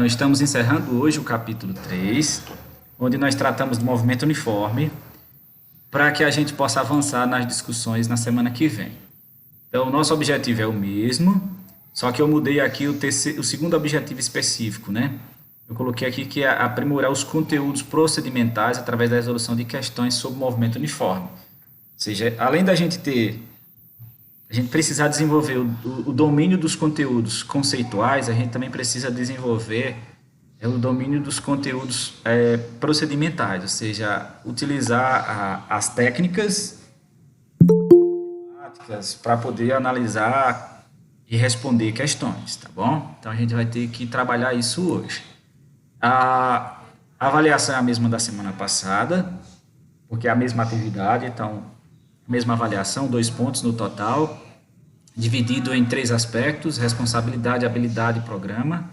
estamos encerrando hoje o capítulo 3, onde nós tratamos do movimento uniforme, para que a gente possa avançar nas discussões na semana que vem. Então, o nosso objetivo é o mesmo, só que eu mudei aqui o segundo objetivo específico, né? Eu coloquei aqui que é aprimorar os conteúdos procedimentais através da resolução de questões sobre o movimento uniforme. Ou seja, além da gente a gente precisar desenvolver o domínio dos conteúdos conceituais, a gente também precisa desenvolver o domínio dos conteúdos procedimentais, ou seja, utilizar as técnicas para poder analisar e responder questões, tá bom? Então, a gente vai ter que trabalhar isso hoje. A avaliação é a mesma da semana passada, porque é a mesma atividade, então, mesma avaliação, 2 pontos no total, dividido em 3 aspectos, responsabilidade, habilidade e programa,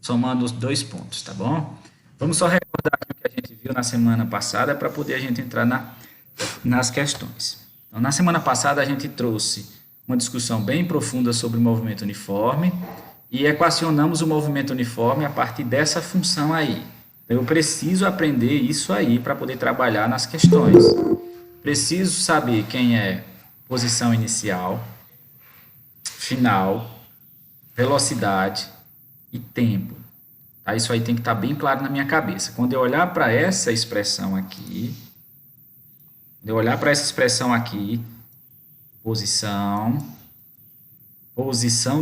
somando os 2 pontos, tá bom? Vamos só recordar aqui o que a gente viu na semana passada, para poder a gente entrar nas questões. Então, na semana passada, a gente trouxe uma discussão bem profunda sobre o movimento uniforme, e equacionamos o movimento uniforme a partir dessa função aí. Então, eu preciso aprender isso aí para poder trabalhar nas questões. Preciso saber quem é posição inicial, final, velocidade e tempo. Tá? Isso aí tem que estar bem claro na minha cabeça. Quando eu olhar para essa expressão aqui, posição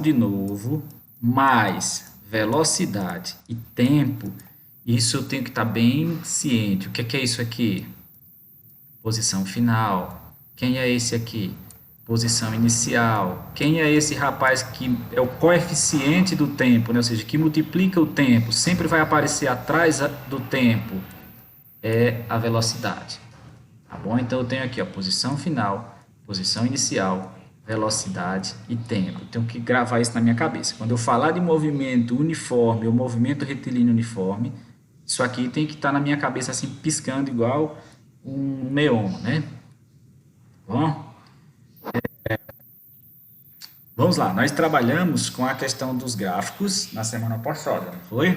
de novo, mais velocidade e tempo, isso eu tenho que estar bem ciente. O que é isso aqui? Posição final. Quem é esse aqui? Posição inicial. Quem é esse rapaz que é o coeficiente do tempo, né? Ou seja, que multiplica o tempo, sempre vai aparecer atrás do tempo, é a velocidade. Tá bom? Então, eu tenho aqui, ó, posição final, posição inicial, velocidade e tempo. Tenho que gravar isso na minha cabeça. Quando eu falar de movimento uniforme ou movimento retilíneo uniforme, isso aqui tem que estar na minha cabeça assim, piscando igual um neon, né? Bom, vamos lá. Nós trabalhamos com a questão dos gráficos na semana passada, não foi?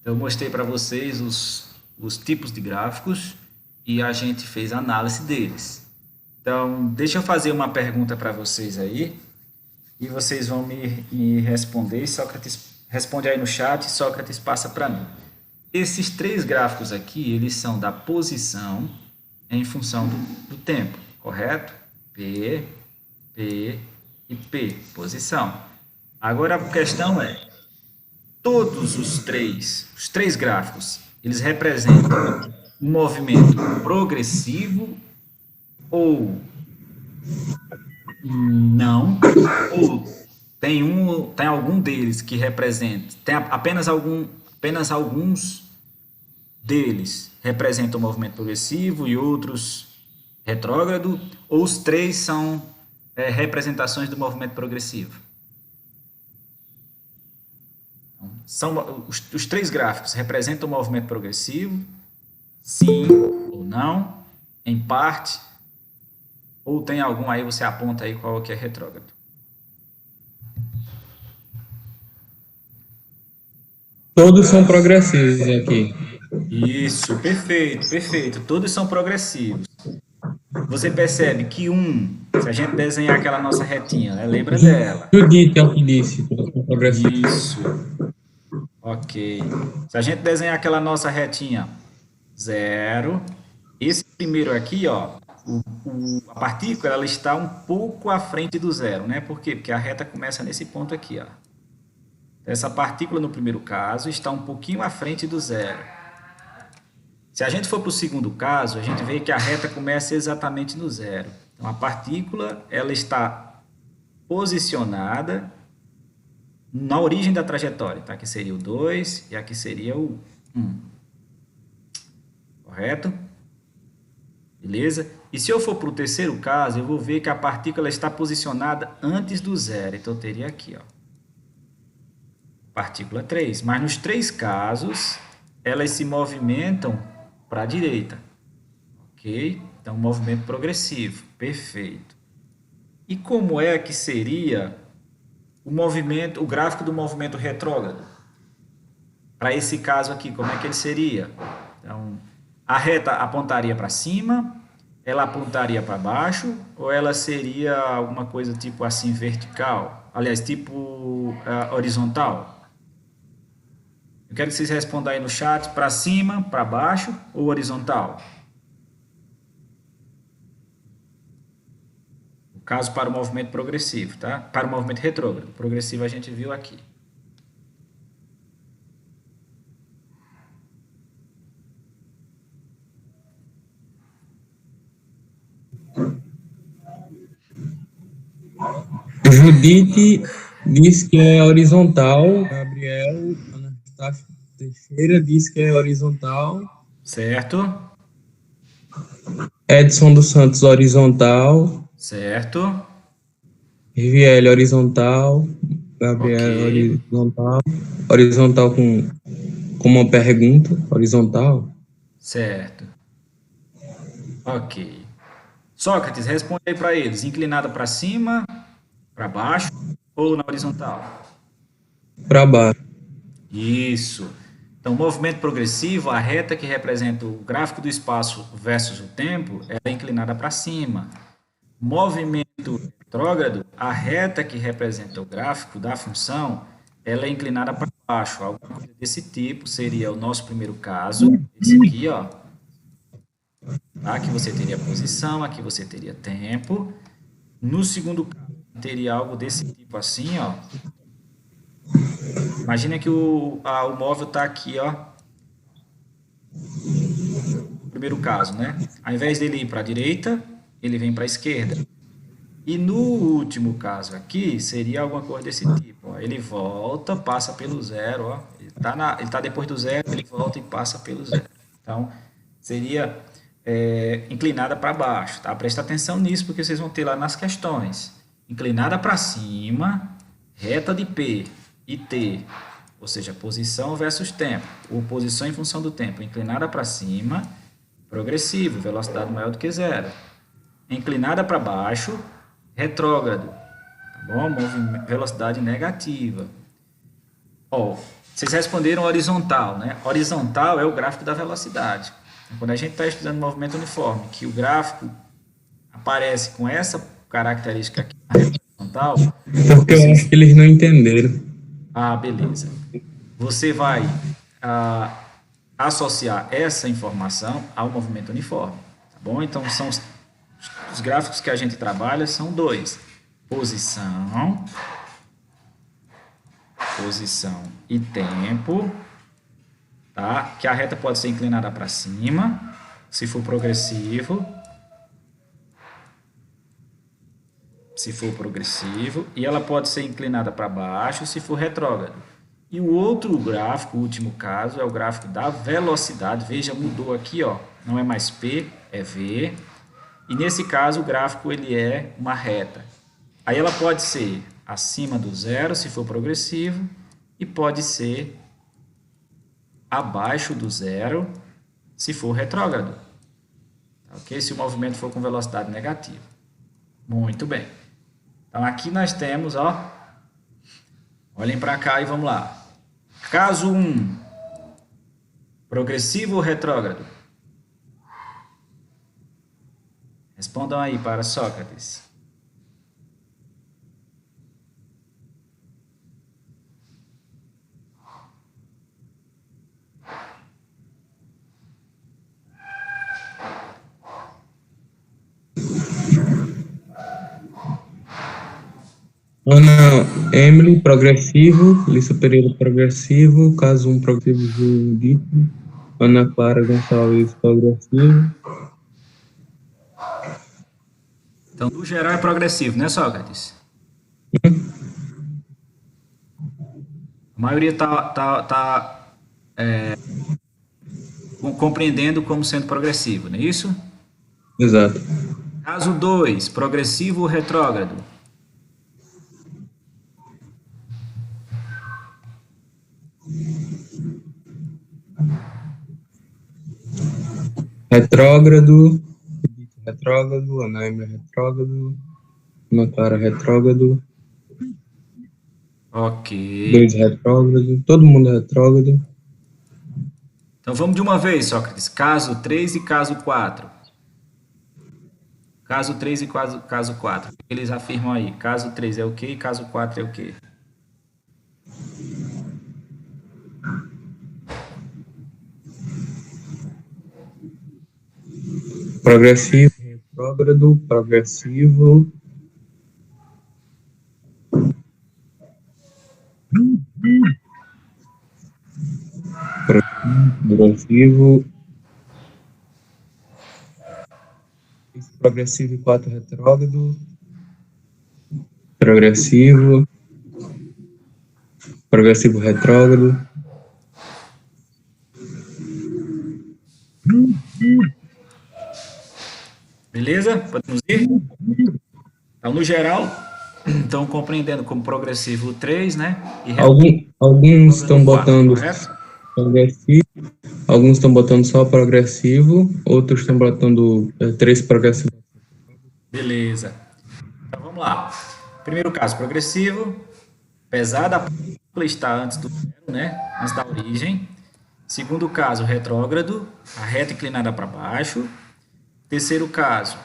Então, eu mostrei para vocês os tipos de gráficos e a gente fez a análise deles. Então, deixa eu fazer uma pergunta para vocês aí e vocês vão me responder. Sócrates responde aí no chat, Sócrates passa para mim. Esses 3 gráficos aqui, eles são da posição em função do tempo, correto? P, P e P, posição. Agora a questão é, todos os três gráficos, eles representam um movimento progressivo ou não, ou tem algum deles que representa, tem apenas alguns deles representam o movimento progressivo e outros retrógrado, ou os 3 são representações do movimento progressivo? Então, os 3 gráficos representam o movimento progressivo, sim ou não, em parte, ou tem algum aí, você aponta aí qual que é retrógrado. Todos são progressivos aqui. Isso, perfeito, perfeito. Todos são progressivos. Você percebe que se a gente desenhar aquela nossa retinha, né? Lembra dela? Judite é o que disse, todos são progressivos. Isso. Ok. Se a gente desenhar aquela nossa retinha, 0. Esse primeiro aqui, ó, a partícula, ela está um pouco à frente do 0, né? Por quê? Porque a reta começa nesse ponto aqui, ó. Essa partícula, no primeiro caso, está um pouquinho à frente do 0. Se a gente for para o segundo caso, a gente vê que a reta começa exatamente no 0. Então, a partícula, ela está posicionada na origem da trajetória, tá? Aqui seria o 2 e aqui seria o 1. Correto? Beleza? E se eu for para o terceiro caso, eu vou ver que a partícula está posicionada antes do 0. Então, eu teria aqui, ó, partícula 3. Mas nos 3 casos, elas se movimentam para a direita. Ok? Então, movimento progressivo. Perfeito. E como é que seria o gráfico do movimento retrógrado? Para esse caso aqui, como é que ele seria? Então, a reta apontaria para cima, ela apontaria para baixo, ou ela seria alguma coisa tipo assim vertical? Aliás, tipo horizontal? Eu quero que vocês respondam aí no chat, para cima, para baixo ou horizontal? No caso, para o movimento progressivo, tá? Para o movimento retrógrado. Progressivo a gente viu aqui. Judite diz que é horizontal. Gabriel Anastácio Teixeira diz que é horizontal. Certo? Edson dos Santos, horizontal. Certo? Riviele, horizontal. Ok. Gabriel, horizontal. Horizontal com uma pergunta. Horizontal. Certo. Ok. Sócrates, responde aí para eles. Inclinada para cima, para baixo ou na horizontal? Para baixo. Isso. Então, movimento progressivo, a reta que representa o gráfico do espaço versus o tempo, ela é inclinada para cima. Movimento retrógrado, a reta que representa o gráfico da função, ela é inclinada para baixo. Alguma coisa desse tipo seria o nosso primeiro caso, esse aqui, ó. Aqui você teria posição, aqui você teria tempo. No segundo caso, teria algo desse tipo assim, ó. Imagina que o móvel está aqui, ó. No primeiro caso, né? Ao invés dele ir para a direita, ele vem para a esquerda. E no último caso aqui, seria alguma coisa desse tipo, ó. Ele volta, passa pelo zero, ó. Ele tá depois do zero, ele volta e passa pelo zero. Então, seria inclinada para baixo, tá? Presta atenção nisso, porque vocês vão ter lá nas questões. Inclinada para cima, reta de P e T, ou seja, posição versus tempo, ou posição em função do tempo, inclinada para cima, progressivo, velocidade maior do que zero. Inclinada para baixo, retrógrado, tá bom? Velocidade negativa. Ó, vocês responderam horizontal, né? Horizontal é o gráfico da velocidade. Quando a gente está estudando movimento uniforme, que o gráfico aparece com essa característica aqui na reta horizontal, Porque eu acho que eles não entenderam. beleza. Você vai associar essa informação ao movimento uniforme, tá bom? Então, são os gráficos que a gente trabalha são dois: posição e tempo, tá? Que a reta pode ser inclinada para cima, se for progressivo, e ela pode ser inclinada para baixo se for retrógrado. E o outro gráfico, o último caso, é o gráfico da velocidade. Veja, mudou aqui, ó, não é mais P, é V. E nesse caso, o gráfico ele é uma reta. Aí ela pode ser acima do zero, se for progressivo, e pode ser abaixo do zero, se for retrógrado. Ok? Se o movimento for com velocidade negativa. Muito bem. Então, aqui nós temos, ó, olhem para cá e vamos lá. Caso 1, progressivo ou retrógrado? Respondam aí para Sócrates. Ana Emily, progressivo. Lissa Pereira, progressivo. Caso 1, progressivo, Judite. Ana Clara Gonçalves, progressivo. Então, no geral é progressivo, né, Sócrates? A maioria está compreendendo como sendo progressivo, não é isso? Exato. Caso 2, progressivo ou retrógrado? Retrógrado. Retrógrado. Ana Emily, retrógrado. Ana Clara, retrógrado. Ok. 2, retrógrado. Todo mundo é retrógrado. Então vamos de uma vez, Sócrates. Caso 3 e caso 4. Caso 3 e caso 4. O que eles afirmam aí? Caso 3 é o quê e caso 4 é o quê? Progressivo, retrógrado, progressivo, progressivo, progressivo e 4 retrógrado, progressivo, progressivo retrógrado. Beleza? Podemos ir? Então, no geral, estão compreendendo como progressivo 3, né? E Alguns estão retrógrado 4, botando correto? progressivo, alguns estão botando só progressivo, outros estão botando 3 progressivos. Beleza. Então vamos lá. Primeiro caso, progressivo, pesada, a partícula está antes do zero, né? Antes da origem. Segundo caso, retrógrado, a reta inclinada para baixo. Terceiro caso,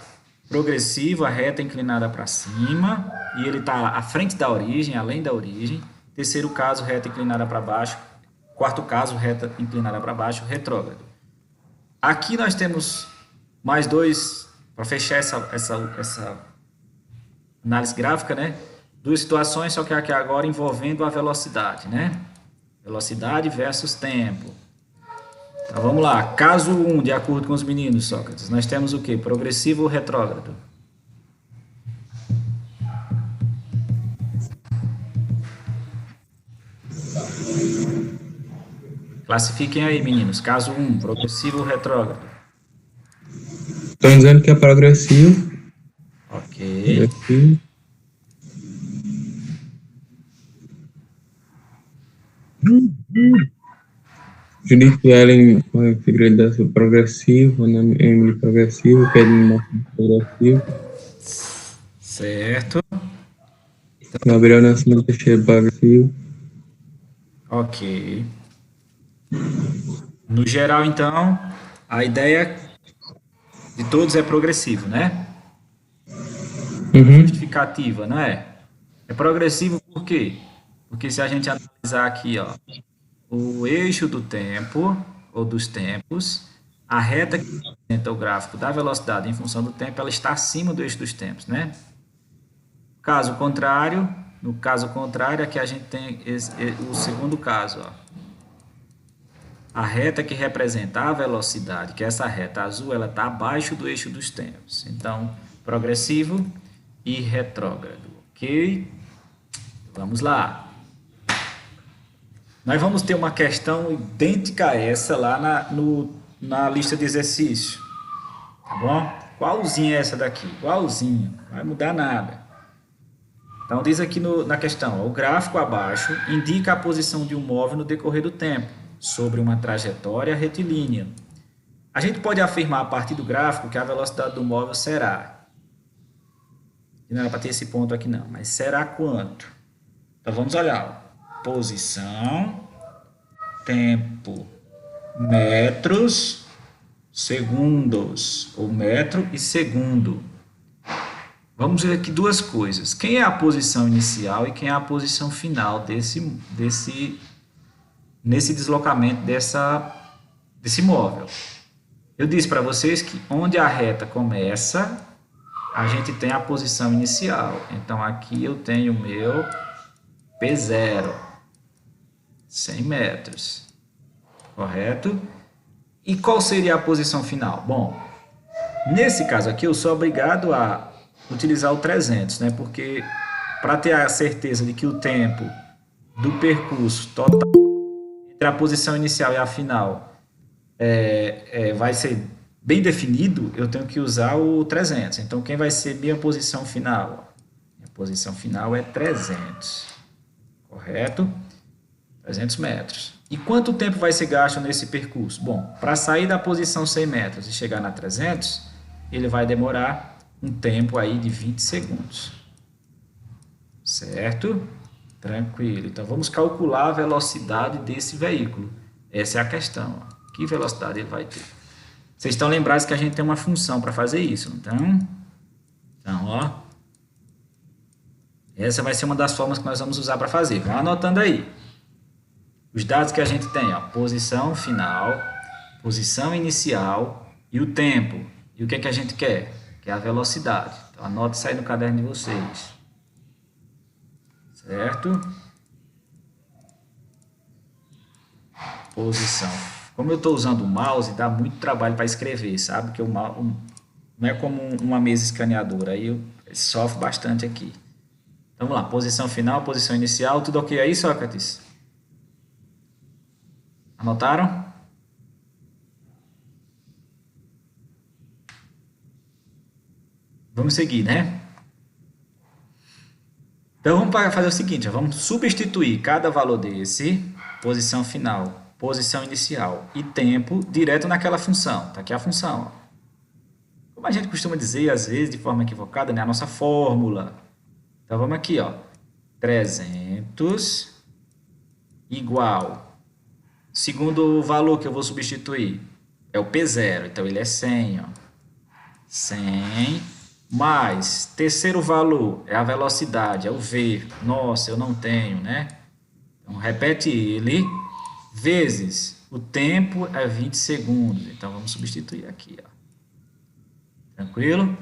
progressivo, a reta inclinada para cima e ele está à frente da origem, além da origem. Terceiro caso, reta inclinada para baixo. Quarto caso, reta inclinada para baixo, retrógrado. Aqui nós temos mais dois, para fechar essa análise gráfica, né? Duas situações, só que aqui agora envolvendo a velocidade, né? Velocidade versus tempo. Então vamos lá. Caso 1, de acordo com os meninos, Sócrates, nós temos o quê? Progressivo ou retrógrado? Classifiquem aí, meninos. Caso 1, progressivo ou retrógrado? Estão dizendo que é progressivo. Ok. Progressivo. Judith Ellen, Figueiredo da progressivo, Ana Emily progressivo, Kevin progressivo, Certo. Gabriel Nascimento Teixeira progressivo. Ok. No geral, então, a ideia de todos é progressivo, né? Justificativa, não é? É progressivo por quê? Porque se a gente analisar aqui, ó, o eixo do tempo, ou dos tempos, a reta que representa o gráfico da velocidade em função do tempo, ela está acima do eixo dos tempos, né? No caso contrário, aqui a gente tem o segundo caso, ó. A reta que representa a velocidade, que é essa reta azul, ela está abaixo do eixo dos tempos. Então, progressivo e retrógrado, ok? Vamos lá. Nós vamos ter uma questão idêntica a essa lá na lista de exercício. Tá bom? Qualzinha é essa daqui? Igualzinho. Não vai mudar nada. Então, diz aqui na questão, ó, o gráfico abaixo indica a posição de um móvel no decorrer do tempo, sobre uma trajetória retilínea. A gente pode afirmar a partir do gráfico que a velocidade do móvel será. Não era para ter esse ponto aqui não, mas será quanto? Então, vamos olhar. Ó. Posição, tempo, metros, segundos, ou metro e segundo. Vamos ver aqui duas coisas. Quem é a posição inicial e quem é a posição final nesse deslocamento desse móvel? Eu disse para vocês que onde a reta começa, a gente tem a posição inicial. Então, aqui eu tenho o meu P0, 100 metros, correto? E qual seria a posição final? Bom, nesse caso aqui eu sou obrigado a utilizar o 300, né? Porque para ter a certeza de que o tempo do percurso total entre a posição inicial e a final vai ser bem definido, eu tenho que usar o 300. Então, quem vai ser minha posição final? Minha posição final é 300, correto? 300 metros. E quanto tempo vai ser gasto nesse percurso? Bom, para sair da posição 100 metros e chegar na 300, ele vai demorar um tempo aí de 20 segundos. Certo? Tranquilo. Então, vamos calcular a velocidade desse veículo. Essa é a questão. Ó. Que velocidade ele vai ter? Vocês estão lembrados que a gente tem uma função para fazer isso, então, ó, essa vai ser uma das formas que nós vamos usar para fazer. Vão anotando aí. Os dados que a gente tem, ó, posição final, posição inicial e o tempo. E o que é que a gente quer? Que é a velocidade. Então, anote isso aí no caderno de vocês. Certo? Posição. Como eu estou usando o mouse, dá muito trabalho para escrever, sabe? Que o mouse não é como uma mesa escaneadora, aí eu sofro bastante aqui. Então, vamos lá. Posição final, posição inicial, tudo ok aí, Sócrates? Anotaram? Vamos seguir, né? Então, vamos fazer o seguinte, ó, vamos substituir cada valor desse, posição final, posição inicial e tempo, direto naquela função. Tá aqui a função, ó. Como a gente costuma dizer, às vezes, de forma equivocada, né? A nossa fórmula. Então, vamos aqui, ó. 300 igual. Segundo valor que eu vou substituir é o P0. Então, ele é 100, ó. 100 mais terceiro valor é a velocidade, é o V. Nossa, eu não tenho, né? Então, repete ele vezes o tempo é 20 segundos. Então, vamos substituir aqui, ó. Tranquilo?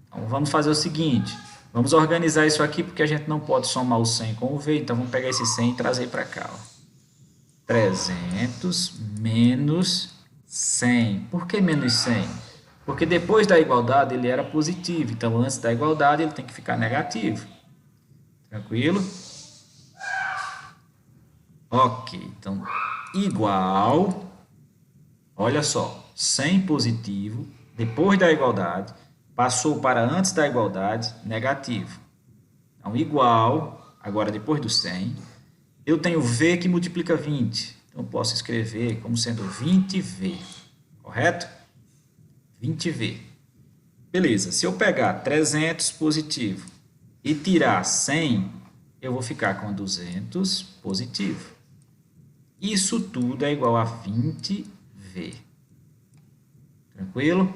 Então, vamos fazer o seguinte. Vamos organizar isso aqui, porque a gente não pode somar o 100 com o V. Então, vamos pegar esse 100 e trazer para cá, ó. 300 menos 100. Por que menos 100? Porque depois da igualdade ele era positivo. Então, antes da igualdade ele tem que ficar negativo. Tranquilo? Ok. Então, igual. Olha só. 100 positivo. Depois da igualdade. Passou para antes da igualdade. Negativo. Então, igual. Agora, depois do 100. Eu tenho V que multiplica 20. Então, eu posso escrever como sendo 20V. Correto? 20V. Beleza. Se eu pegar 300 positivo e tirar 100, eu vou ficar com 200 positivo. Isso tudo é igual a 20V. Tranquilo?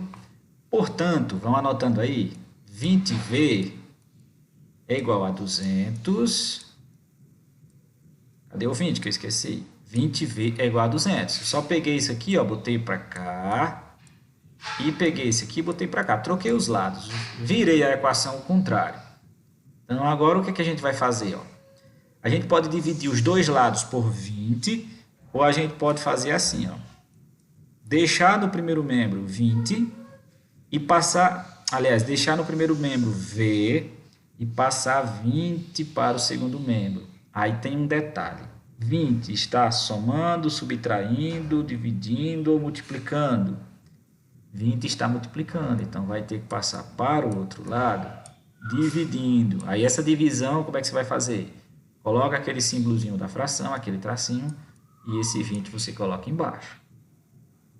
Portanto, vão anotando aí. 20V é igual a 200. Cadê o 20 que eu esqueci? 20V é igual a 200. Só peguei isso aqui, ó, botei para cá. E peguei esse aqui e botei para cá. Troquei os lados. Virei a equação ao contrário. Então, agora o que, é que a gente vai fazer? Ó? A gente pode dividir os dois lados por 20. Ou a gente pode fazer assim. Ó. Deixar no primeiro membro 20. E passar... Aliás, deixar no primeiro membro V. E passar 20 para o segundo membro. Aí tem um detalhe. 20 está somando, subtraindo, dividindo ou multiplicando. 20 está multiplicando, então vai ter que passar para o outro lado, dividindo. Aí essa divisão, como é que você vai fazer? Coloca aquele símbolozinho da fração, aquele tracinho, e esse 20 você coloca embaixo.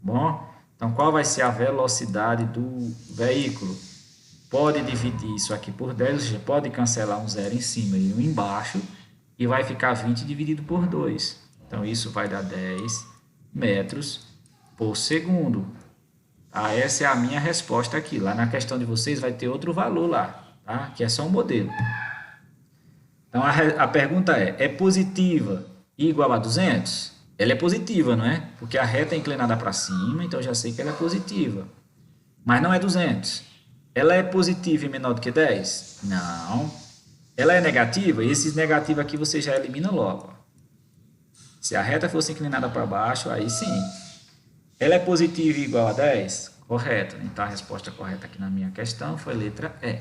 Bom, então qual vai ser a velocidade do veículo? Pode dividir isso aqui por 10, você pode cancelar um zero em cima e um embaixo, e vai ficar 20 dividido por 2. Então isso vai dar 10 metros por segundo. Ah, essa é a minha resposta aqui. Lá na questão de vocês vai ter outro valor lá, tá? Que é só um modelo. Então, a pergunta é positiva igual a 200? Ela é positiva, não é? Porque a reta é inclinada para cima, então eu já sei que ela é positiva. Mas não é 200. Ela é positiva e menor do que 10? Não. Ela é negativa? Esses negativos aqui você já elimina logo. Se a reta fosse inclinada para baixo, aí sim. Ela é positiva e igual a 10? Correto. Então, a resposta correta aqui na minha questão foi letra E.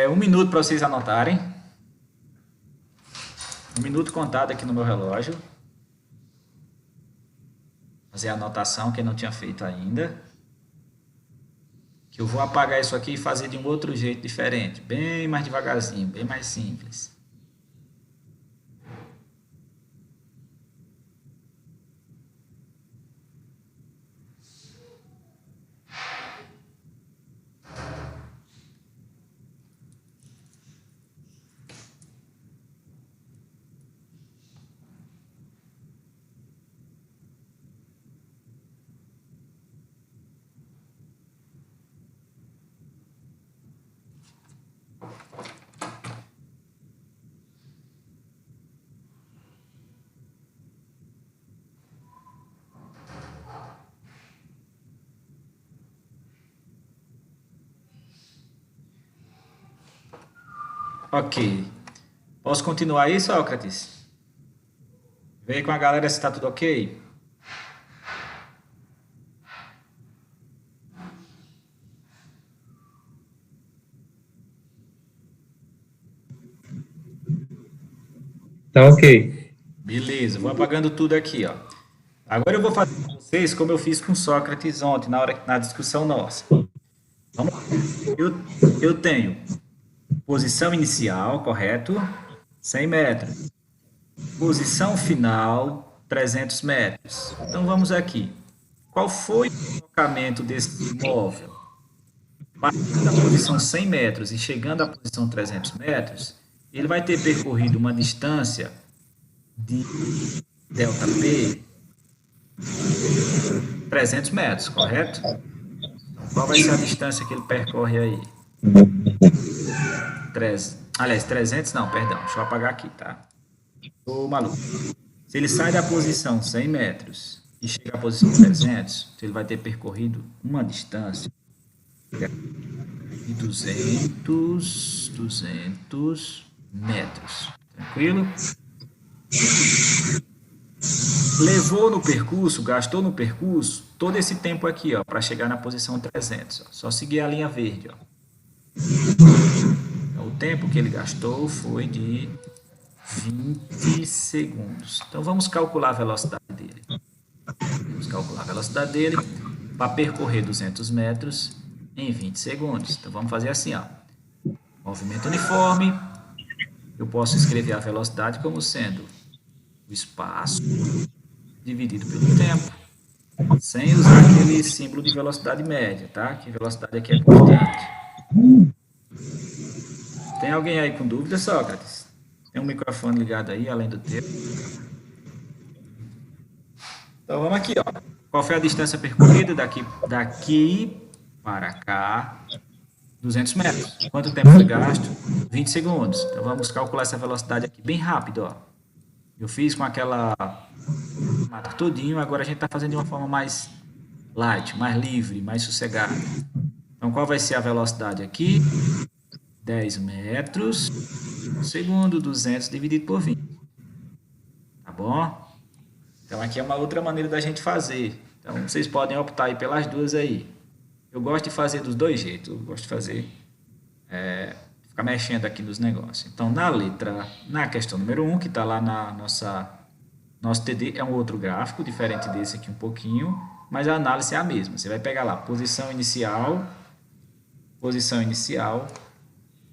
1 minuto para vocês anotarem. 1 minuto contado aqui no meu relógio. Fazer a anotação, quem não tinha feito ainda. Que eu vou apagar isso aqui e fazer de um outro jeito diferente. Bem mais devagarzinho, bem mais simples. Ok. Posso continuar aí, Sócrates? Vê com a galera se está tudo ok. Tá ok. Beleza, vou apagando tudo aqui, ó. Agora eu vou fazer com vocês como eu fiz com Sócrates ontem, na discussão nossa. Vamos lá. Eu tenho posição inicial, correto? 100 metros. Posição final, 300 metros. Então vamos aqui. Qual foi o deslocamento desse móvel? Partindo da posição 100 metros e chegando à posição 300 metros, ele vai ter percorrido uma distância de ΔP 300 metros, correto? Então, qual vai ser a distância que ele percorre aí? 300 não, perdão, deixa eu apagar aqui, tá? Tô maluco. Se ele sai da posição 100 metros e chega à posição 300, ele vai ter percorrido uma distância de 200 metros. Tranquilo? Levou no percurso, gastou no percurso, todo esse tempo aqui, ó, para chegar na posição 300. Ó. Só seguir a linha verde, ó. Então, o tempo que ele gastou foi de 20 segundos. Então, vamos calcular a velocidade dele. Vamos calcular a velocidade dele para percorrer 200 metros em 20 segundos. Então, vamos fazer assim, ó. Movimento uniforme. Eu posso escrever a velocidade como sendo o espaço dividido pelo tempo, sem usar aquele símbolo de velocidade média, tá? Que velocidade aqui é constante. Tem alguém aí com dúvida, Sócrates? Tem um microfone ligado aí, além do teu? Então vamos aqui, ó. Qual foi a distância percorrida daqui para cá? 200 metros. Quanto tempo foi gasto? 20 segundos. Então vamos calcular essa velocidade aqui bem rápido, ó. Eu fiz com aquela mata todinho, agora a gente está fazendo de uma forma mais light, mais livre, mais sossegada. Então qual vai ser a velocidade aqui? 10 metros por segundo, 200 dividido por 20. Tá bom? Então aqui é uma outra maneira da gente fazer. Então vocês podem optar aí pelas duas aí. Eu gosto de fazer dos dois jeitos. Eu gosto de fazer, ficar mexendo aqui nos negócios. Então na questão número 1, que está lá na nosso TD, é um outro gráfico, diferente desse aqui um pouquinho, mas a análise é a mesma. Você vai pegar lá posição inicial,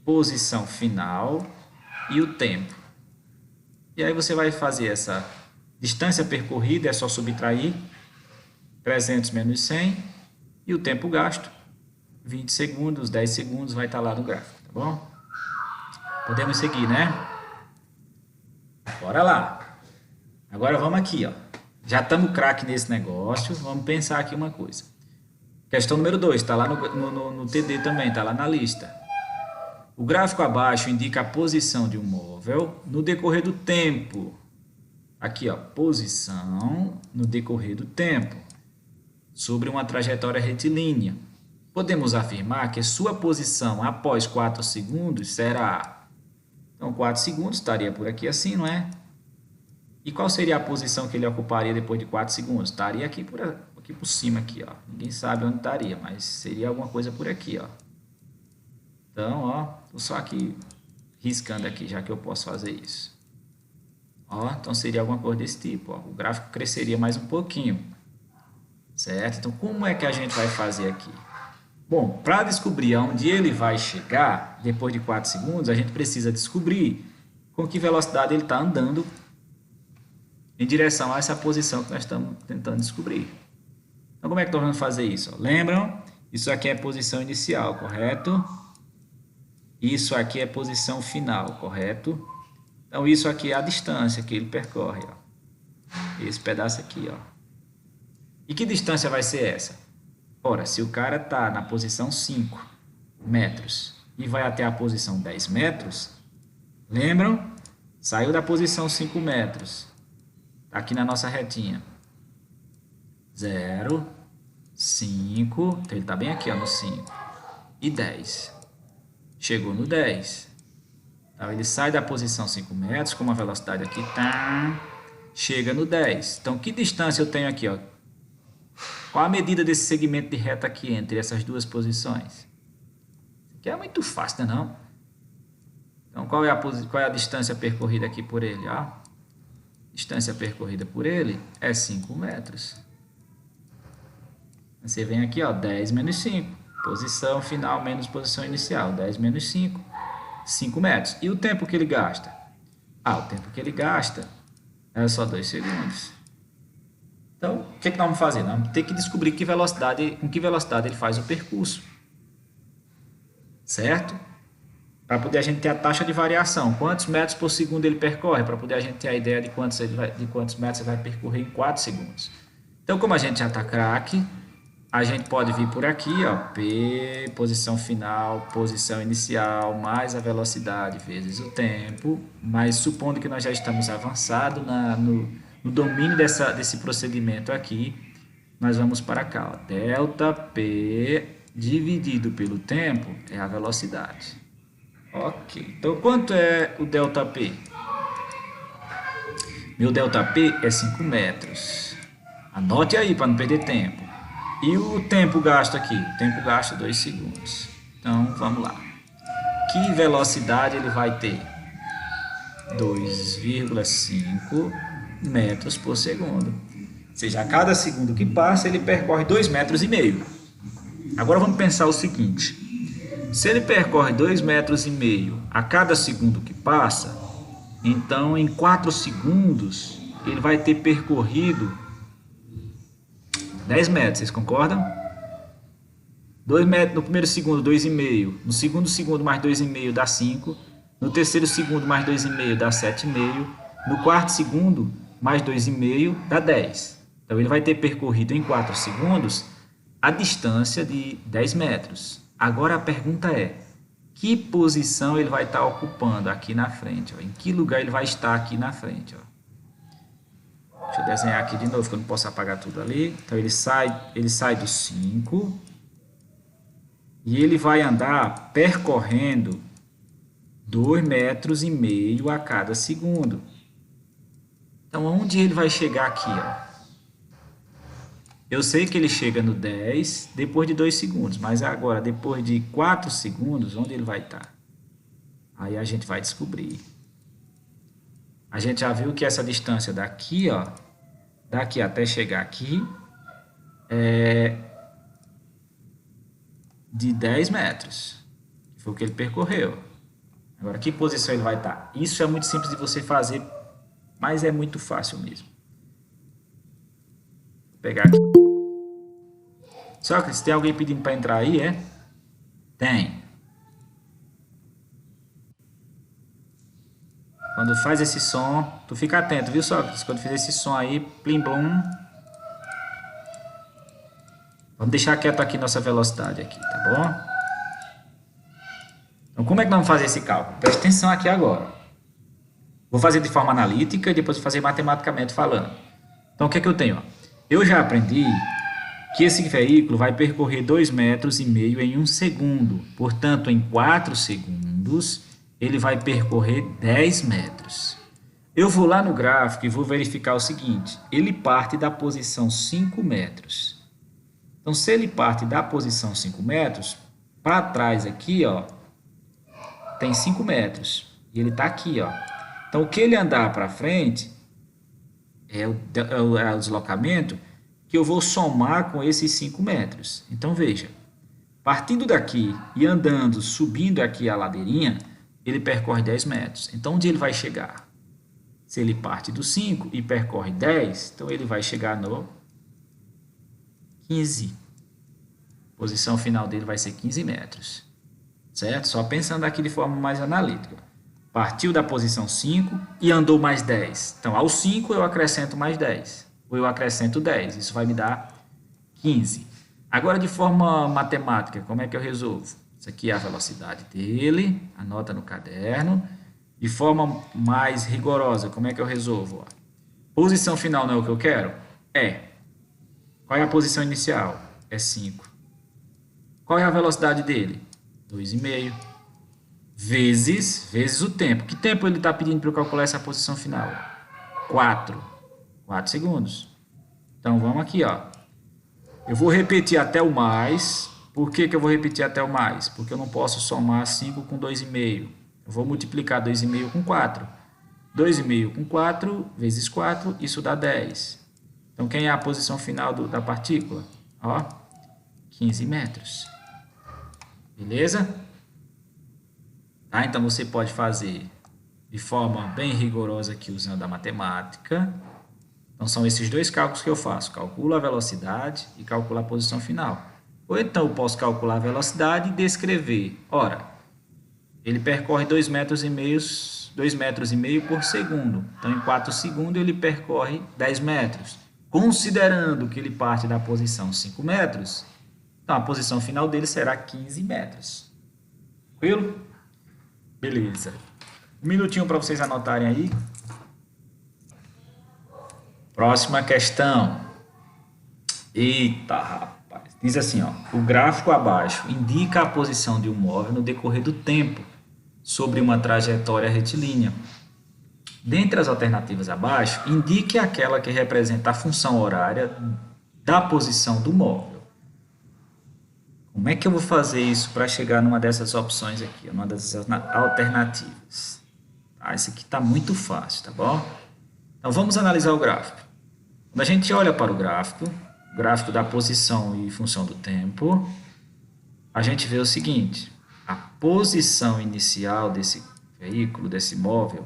posição final e o tempo. E aí você vai fazer essa distância percorrida, é só subtrair 300 menos 100 e o tempo gasto, 20 segundos, 10 segundos, vai estar lá no gráfico, tá bom? Podemos seguir, né? Bora lá. Agora vamos aqui, ó. Já estamos craque nesse negócio, vamos pensar aqui uma coisa. Questão número 2, está lá no TD também, está lá na lista. O gráfico abaixo indica a posição de um móvel no decorrer do tempo. Aqui, ó, posição no decorrer do tempo, sobre uma trajetória retilínea. Podemos afirmar que sua posição após 4 segundos será... Então, 4 segundos estaria por aqui assim, não é? E qual seria a posição que ele ocuparia depois de 4 segundos? Estaria aqui por cima, aqui, ó. Ninguém sabe onde estaria, mas seria alguma coisa por aqui, ó. Então, ó, tô só aqui riscando aqui, já que eu posso fazer isso. Ó, então seria alguma coisa desse tipo, ó. O gráfico cresceria mais um pouquinho, certo? Então, como é que a gente vai fazer aqui? Bom, para descobrir aonde ele vai chegar depois de 4 segundos, a gente precisa descobrir com que velocidade ele está andando em direção a essa posição que nós estamos tentando descobrir. Então, como é que nós vamos fazer isso? Ó, lembram? Isso aqui é posição inicial, correto? Isso aqui é posição final, correto? Então, isso aqui é a distância que ele percorre, ó. Esse pedaço aqui, ó. E que distância vai ser essa? Ora, se o cara está na posição 5 metros e vai até a posição 10 metros, lembram? Saiu da posição 5 metros, tá aqui na nossa retinha. 0, 5, então ele está bem aqui, ó, no 5. E 10. Chegou no 10. Então, ele sai da posição 5 metros, com uma velocidade aqui, tá, chega no 10. Então, que distância eu tenho aqui? Ó? Qual a medida desse segmento de reta aqui entre essas duas posições? Isso aqui é muito fácil, não é? Então, qual é a distância percorrida aqui por ele? Ó? Distância percorrida por ele é 5 metros. Você vem aqui, ó, 10 menos 5. Posição final menos posição inicial. 10 menos 5. 5 metros. E o tempo que ele gasta? O tempo que ele gasta é só 2 segundos. Então, o que nós vamos fazer? Nós vamos ter que descobrir com que velocidade ele faz o percurso. Certo? Para poder a gente ter a taxa de variação. Quantos metros por segundo ele percorre? Para poder a gente ter a ideia de quantos metros ele vai percorrer em 4 segundos. Então, como a gente já está craque, a gente pode vir por aqui, ó, P, posição final, posição inicial, mais a velocidade vezes o tempo, mas supondo que nós já estamos avançados no domínio desse procedimento aqui, nós vamos para cá, ó, delta P dividido pelo tempo é a velocidade. Ok, então quanto é o delta P? Meu delta P é 5 metros. Anote aí para não perder tempo. E o tempo gasto aqui? O tempo gasto 2 segundos. Então, vamos lá. Que velocidade ele vai ter? 2,5 metros por segundo. Ou seja, a cada segundo que passa, ele percorre 2,5 metros. Agora, vamos pensar o seguinte. Se ele percorre 2,5 metros a cada segundo que passa, então, em 4 segundos, ele vai ter percorrido 10 metros, vocês concordam? 2 metros no primeiro segundo, 2,5. No segundo segundo, mais 2,5 dá 5. No terceiro segundo, mais 2,5 dá 7,5. No quarto segundo, mais 2,5 dá 10. Então, ele vai ter percorrido em 4 segundos a distância de 10 metros. Agora, a pergunta é, que posição ele vai estar ocupando aqui na frente? Ó? Em que lugar ele vai estar aqui na frente? Ó? Deixa eu desenhar aqui de novo, que eu não posso apagar tudo ali. Então, ele sai do 5 e ele vai andar percorrendo 2,5 metros a cada segundo. Então, onde ele vai chegar aqui? Ó? Eu sei que ele chega no 10 depois de 2 segundos, mas agora, depois de 4 segundos, onde ele vai estar? Aí a gente vai descobrir. A gente já viu que essa distância daqui, ó, daqui até chegar aqui, é de 10 metros. Que foi o que ele percorreu. Agora, que posição ele vai estar? Isso é muito simples de você fazer, mas é muito fácil mesmo. Vou pegar aqui. Sócrates, tem alguém pedindo para entrar aí, é? Tem. Quando faz esse som, tu fica atento, viu, Sócrates? Quando fizer esse som aí, plim blum. Vamos deixar quieto aqui nossa velocidade aqui, tá bom? Então, como é que nós vamos fazer esse cálculo? Preste atenção aqui agora. Vou fazer de forma analítica e depois vou fazer matematicamente falando. Então, o que é que eu tenho? Eu já aprendi que esse veículo vai percorrer 2,5 metros em 1 segundo. Portanto, em 4 segundos, ele vai percorrer 10 metros. Eu vou lá no gráfico e vou verificar o seguinte. Ele parte da posição 5 metros. Então, se ele parte da posição 5 metros, para trás aqui, ó, tem 5 metros. E ele está aqui, ó. Então, o que ele andar para frente é o deslocamento que eu vou somar com esses 5 metros. Então, veja. Partindo daqui e andando, subindo aqui a ladeirinha, ele percorre 10 metros. Então, onde ele vai chegar? Se ele parte do 5 e percorre 10, então ele vai chegar no 15. A posição final dele vai ser 15 metros. Certo? Só pensando aqui de forma mais analítica. Partiu da posição 5 e andou mais 10. Então, ao 5 eu acrescento mais 10. Ou eu acrescento 10. Isso vai me dar 15. Agora, de forma matemática, como é que eu resolvo? Isso aqui é a velocidade dele. Anota no caderno. De forma mais rigorosa, como é que eu resolvo? Ó, posição final não é o que eu quero? É. Qual é a posição inicial? É 5. Qual é a velocidade dele? 2,5. vezes o tempo. Que tempo ele está pedindo para eu calcular essa posição final? 4. 4 segundos. Então, vamos aqui, ó. Eu vou repetir até o mais. Por que eu vou repetir até o mais? Porque eu não posso somar 5 com 2,5. Eu vou multiplicar 2,5 com 4. 2,5 com 4 vezes 4, isso dá 10. Então, quem é a posição final da partícula? Ó, 15 metros. Beleza? Tá? Então, você pode fazer de forma bem rigorosa aqui usando a matemática. Então, são esses dois cálculos que eu faço. Calculo a velocidade e calculo a posição final. Ou então, eu posso calcular a velocidade e descrever. Ora, ele percorre 2,5 metros por segundo. Então, em 4 segundos, ele percorre 10 metros. Considerando que ele parte da posição 5 metros, então a posição final dele será 15 metros. Tranquilo? Beleza. Um minutinho para vocês anotarem aí. Próxima questão. Eita, rapaz. Diz assim, ó. O gráfico abaixo indica a posição de um móvel no decorrer do tempo sobre uma trajetória retilínea. Dentre as alternativas abaixo, indique aquela que representa a função horária da posição do móvel. Como é que eu vou fazer isso para chegar numa dessas opções aqui, numa dessas alternativas? Tá? Isso aqui está muito fácil, tá bom? Então, vamos analisar o gráfico. Quando a gente olha para o gráfico da posição e função do tempo, a gente vê o seguinte, a posição inicial desse veículo, desse móvel,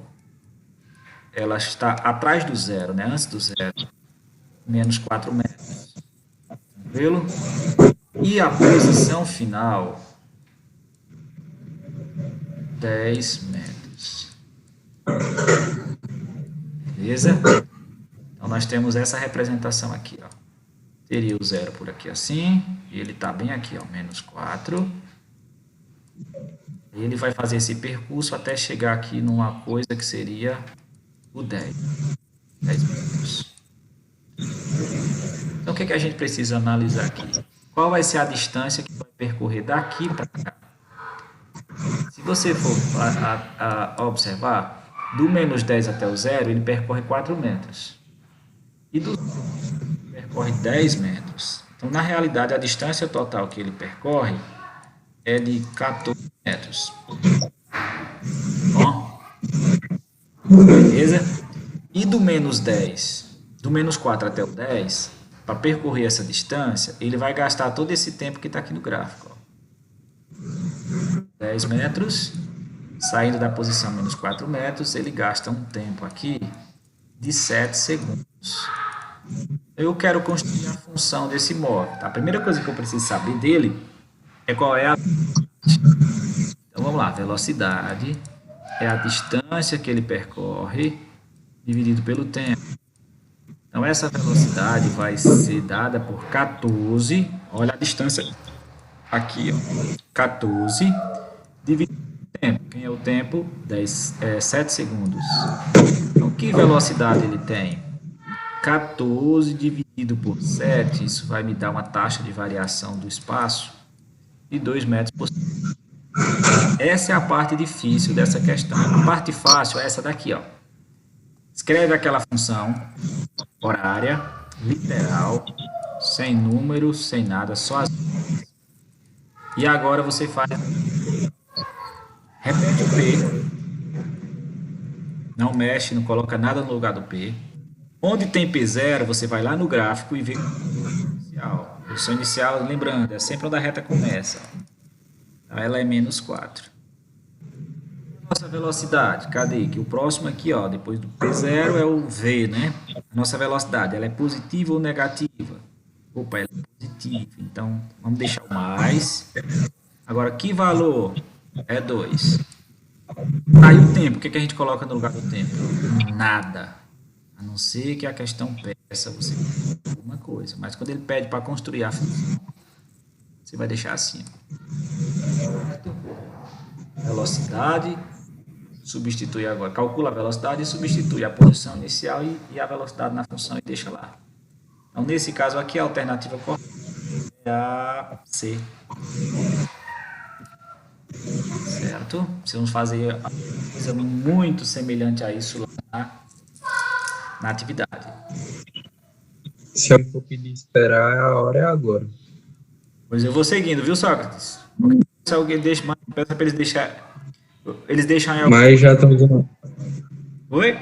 ela está atrás do zero, né? Antes do zero, menos 4 metros. Tranquilo? E a posição final, 10 metros. Beleza? Então, nós temos essa representação aqui, ó. Teria o zero por aqui assim, e ele está bem aqui, ó, menos 4. E ele vai fazer esse percurso até chegar aqui numa coisa que seria o 10 metros. Então, o que a gente precisa analisar aqui? Qual vai ser a distância que vai percorrer daqui para cá? Se você for observar, do menos 10 até o zero, ele percorre 4 metros. E do zero, ele percorre 10 metros. Então, na realidade, a distância total que ele percorre é de 14 metros. Bom? Beleza? E do menos 10, do menos 4 até o 10, para percorrer essa distância, ele vai gastar todo esse tempo que está aqui no gráfico. Ó. 10 metros, saindo da posição menos 4 metros, ele gasta um tempo aqui de 7 segundos. Eu quero construir a função desse móvel. Tá? A primeira coisa que eu preciso saber dele é qual é a velocidade. Então, vamos lá. Velocidade é a distância que ele percorre dividido pelo tempo. Então, essa velocidade vai ser dada por 14. Olha a distância aqui, ó. 14 dividido pelo tempo. Quem é o tempo? 7 segundos. Então, que velocidade ele tem? 14 dividido por 7, isso vai me dar uma taxa de variação do espaço de 2 metros por segundo. Essa é a parte difícil dessa questão. A parte fácil é essa daqui, ó. Escreve aquela função horária, literal, sem número, sem nada, só as... E agora você faz... Repete o P. Não mexe, não coloca nada no lugar do P. Onde tem P0, você vai lá no gráfico e vê a posição inicial. A posição inicial, lembrando, é sempre onde a reta começa. Então, ela é menos 4. Nossa velocidade, cadê? Que o próximo aqui, ó, depois do P0 é o V, né? A nossa velocidade, ela é positiva ou negativa? Opa, ela é positiva. Então, vamos deixar o mais. Agora, que valor? É 2. Aí o tempo, o que a gente coloca no lugar do tempo? Nada. A não ser que a questão peça você alguma coisa. Mas quando ele pede para construir a função, você vai deixar assim. Velocidade, substitui agora. Calcula a velocidade e substitui a posição inicial e a velocidade na função e deixa lá. Então, nesse caso aqui, a alternativa correta é a C. certo? Precisamos fazer uma coisa muito semelhante a isso lá na atividade. Se eu for pedir esperar, a hora é agora. Pois eu vou seguindo, viu, Sócrates? Se alguém deixa, peça para eles deixarem algum... Mas já Oi?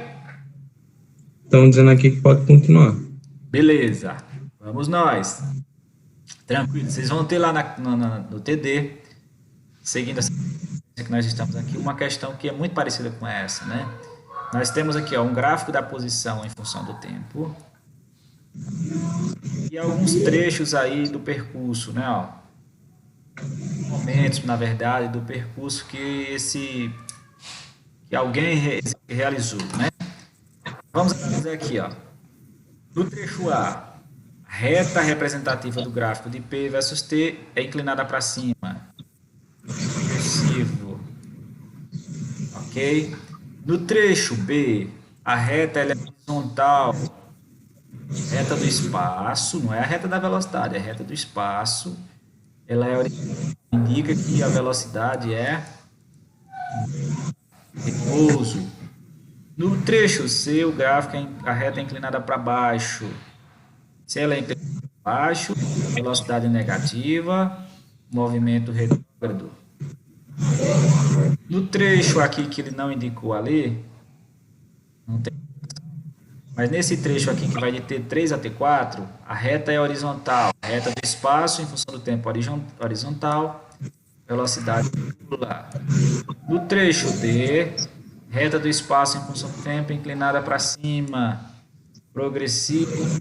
estão dizendo aqui que pode continuar. Beleza, vamos nós. Tranquilo, vocês vão ter lá no TD, seguindo essa que nós estamos aqui, uma questão que é muito parecida com essa, né? Nós temos aqui ó, um gráfico da posição em função do tempo e alguns trechos aí do percurso, né? Ó, momentos, na verdade, do percurso que alguém realizou, né? Vamos analisar aqui, ó. No trecho A, a reta representativa do gráfico de P versus T é inclinada para cima. Progressivo. Ok? No trecho B, a reta ela é horizontal. Reta do espaço, não é a reta da velocidade, é a reta do espaço. Ela é horizontal, indica que a velocidade é repouso. No trecho C, o gráfico, a reta é inclinada para baixo. Se ela é inclinada para baixo, velocidade negativa, movimento retrógrado. No trecho aqui que ele não indicou ali, não tem, mas nesse trecho aqui que vai de T3 a T4, a reta é horizontal. A reta do espaço em função do tempo horizontal, velocidade angular. No trecho D, reta do espaço em função do tempo inclinada para cima, progressivo.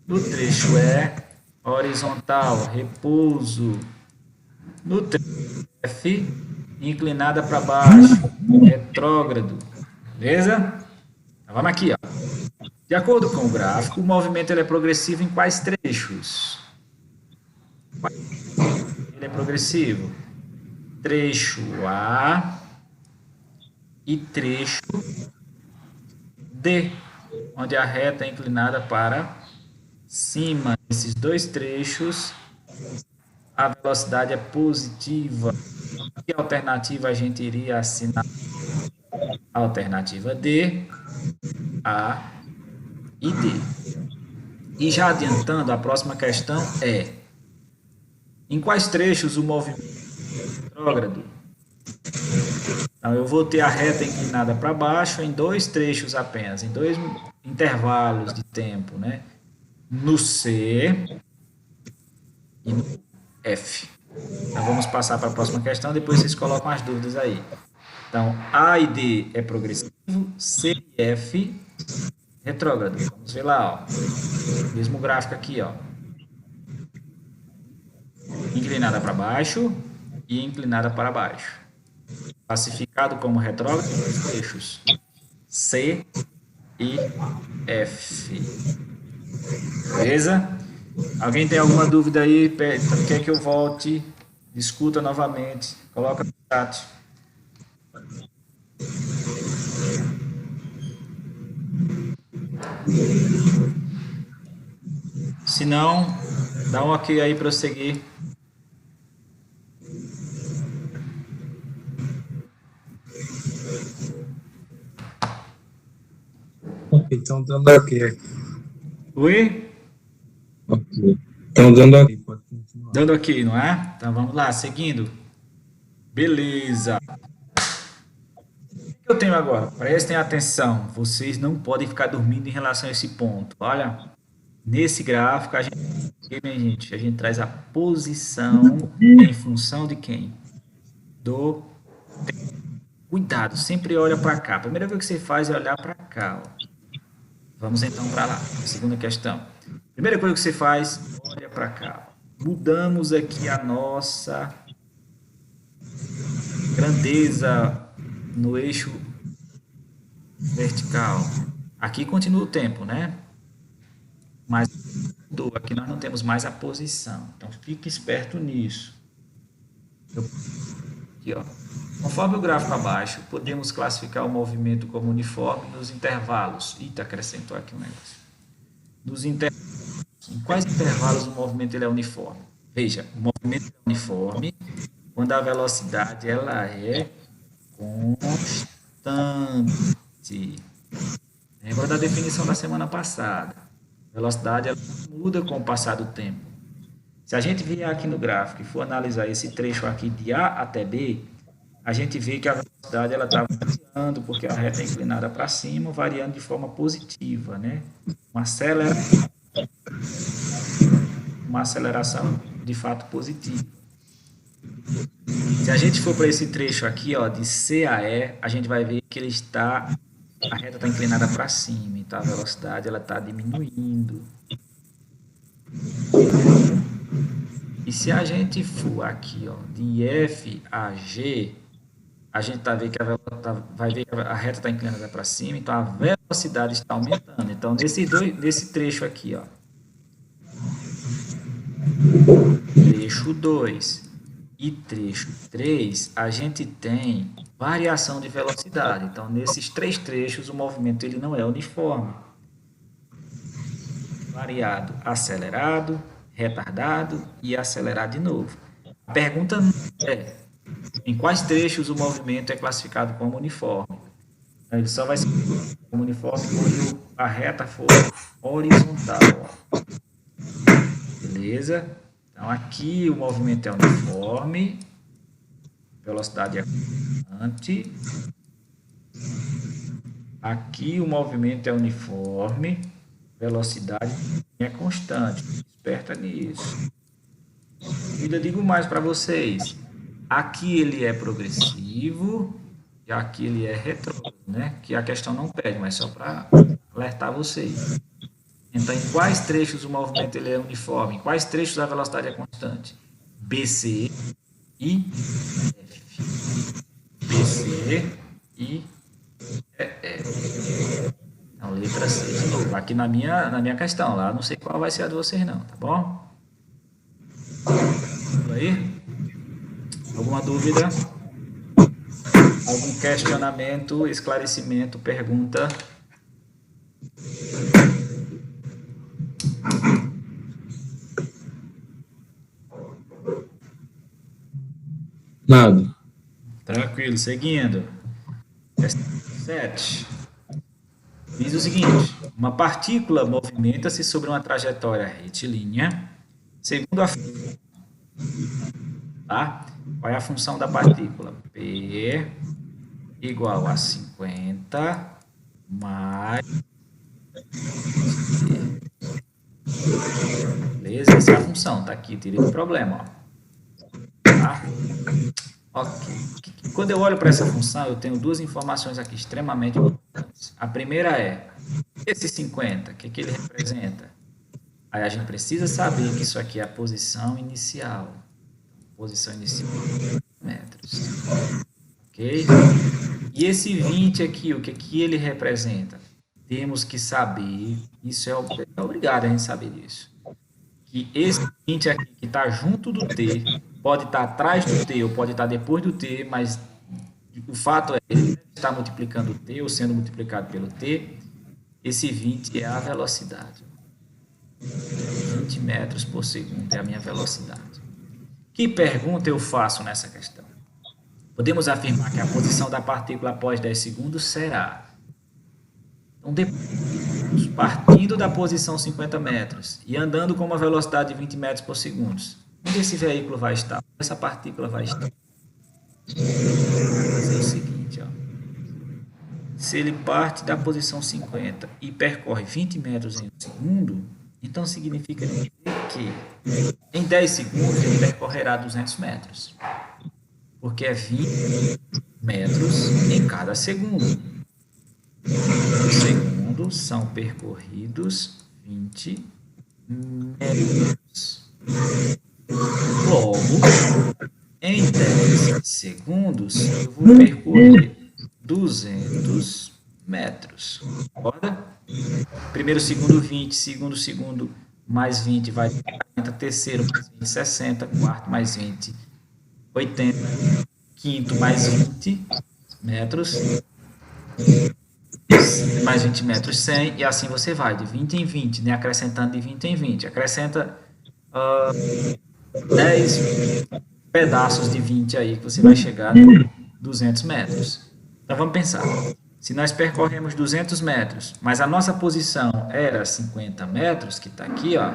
No trecho E, horizontal, repouso. No trecho F, inclinada para baixo, retrógrado. Beleza? Então, vamos aqui, ó. De acordo com o gráfico, o movimento ele é progressivo em quais trechos? Ele é progressivo. Trecho A e trecho D, onde a reta é inclinada para cima. Nesses dois trechos, a velocidade é positiva. Que alternativa a gente iria assinar? Alternativa D, A e D. E já adiantando, a próxima questão é: em quais trechos o movimento é retrógrado? Então, eu vou ter a reta inclinada para baixo em dois trechos apenas, em dois intervalos de tempo, né? No C e no F. Então, vamos passar para a próxima questão, depois vocês colocam as dúvidas aí. Então, A e D é progressivo, C e F retrógrado. Vamos ver lá, ó. Mesmo gráfico aqui, ó. Inclinada para baixo e inclinada para baixo. Classificado como retrógrado os trechos C e F. Beleza? Alguém tem alguma dúvida aí? Quer que eu volte? Discuta novamente. Coloca no chat. Se não, dá um ok aí para eu seguir. Ok, estão dando ok. Oi? Ok. Estão dando ok, pode continuar. Dando ok, não é? Então vamos lá, seguindo. Beleza. O que eu tenho agora? Prestem atenção. Vocês não podem ficar dormindo em relação a esse ponto. Olha, nesse gráfico, minha gente, a gente traz a posição em função de quem? Do tempo. Cuidado, sempre olha para cá. A primeira coisa que você faz é olhar para cá. Ó. Vamos então para lá. Segunda questão. Primeira coisa que você faz, olha para cá. Mudamos aqui a nossa grandeza no eixo vertical. Aqui continua o tempo, né? Mas aqui nós não temos mais a posição. Então fique esperto nisso. Aqui, ó. Conforme o gráfico abaixo, podemos classificar o movimento como uniforme nos intervalos. Eita, acrescentou aqui um negócio. Nos intervalos. Em quais intervalos o movimento ele é uniforme? Veja, o movimento é uniforme quando a velocidade ela é constante. Lembra da definição da semana passada? Velocidade ela muda com o passar do tempo. Se a gente vier aqui no gráfico e for analisar esse trecho aqui de A até B, a gente vê que a velocidade ela está variando, porque a reta é inclinada para cima, variando de forma positiva, né? Uma aceleração de fato positiva. Se a gente for para esse trecho aqui, ó, de C a E, a gente vai ver que a reta está inclinada para cima, então a velocidade ela está diminuindo. E se a gente for aqui, ó, de F a G, a gente vai ver que a reta está inclinada para cima, então a velocidade está aumentando. Então, nesse trecho aqui, ó, trecho 2 e trecho 3, a gente tem variação de velocidade. Então, nesses 3 trechos, o movimento ele não é uniforme. Variado, acelerado, retardado e acelerar de novo. A pergunta é: em quais trechos o movimento é classificado como uniforme? Ele só vai ser como uniforme quando a reta for horizontal. Beleza? Então, aqui o movimento é uniforme, velocidade é constante. Aqui o movimento é uniforme, velocidade é constante. Esperta nisso. E ainda digo mais para vocês. Aqui ele é progressivo e aqui ele é retrógrado, né? Que a questão não pede, mas só para alertar vocês. Então, em quais trechos o movimento ele é uniforme? Em quais trechos a velocidade é constante? BC e F. BC e F. Então, letra C de novo. Aqui na minha questão, lá não sei qual vai ser a de vocês não, tá bom? Tudo aí? Alguma dúvida? Algum questionamento, esclarecimento, pergunta? Nada. Tranquilo, seguindo. 7. Diz o seguinte: uma partícula movimenta-se sobre uma trajetória retilínea, segundo a física. Tá? Qual é a função da partícula? P igual a 50 mais. Beleza? Essa é a função. Tá aqui, tirei o problema. Ó. Tá? Ok. Quando eu olho para essa função, eu tenho duas informações aqui extremamente importantes. A primeira é, esse 50, o que ele representa? Aí a gente precisa saber que isso aqui é a posição inicial. Posição inicial de metros. Ok? E esse 20 aqui, o que ele representa? Temos que saber, isso é obrigado a gente saber disso. Que esse 20 aqui, que está junto do T, pode estar atrás do T ou pode estar depois do T, mas o fato é que ele está multiplicando o T ou sendo multiplicado pelo T. Esse 20 é a velocidade. 20 metros por segundo é a minha velocidade. Que pergunta eu faço nessa questão? Podemos afirmar que a posição da partícula após 10 segundos será... Então, depois, partindo da posição 50 metros e andando com uma velocidade de 20 metros por segundo, onde esse veículo vai estar? Onde essa partícula vai estar? Vou fazer o seguinte, ó. Se ele parte da posição 50 e percorre 20 metros em um segundo, então significa que em 10 segundos ele percorrerá 200 metros. Porque é 20 metros em cada segundo. Por segundo são percorridos 20 metros. Logo, em 10 segundos, eu vou percorrer 200 metros. Concorda? Primeiro segundo 20, segundo mais 20 vai 40, terceiro mais 20, 60, quarto mais 20, 80, quinto mais 20 metros, mais 20 metros, 100, e assim você vai, de 20 em 20, né? Acrescentando de 20 em 20. Acrescenta 10, pedaços de 20 aí que você vai chegar no 200 metros. Então vamos pensar. Se nós percorremos 200 metros, mas a nossa posição era 50 metros, que está aqui, ó,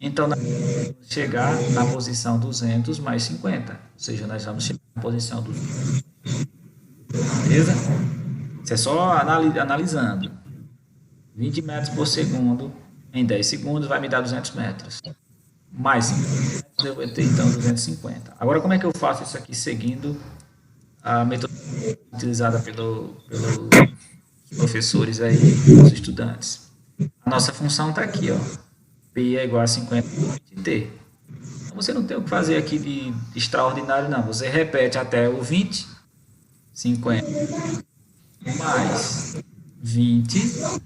então nós vamos chegar na posição 200 mais 50. Ou seja, nós vamos chegar na posição 200. Beleza? Isso é só analisando. 20 metros por segundo em 10 segundos vai me dar 200 metros. Mais 50 metros eu vou ter então 250. Agora, como é que eu faço isso aqui seguindo a metodologia utilizada pelos professores aí, os estudantes? A nossa função está aqui, ó. P é igual a 50 de T. Então, você não tem o que fazer aqui de extraordinário, não. Você repete até o 20, 50 mais 20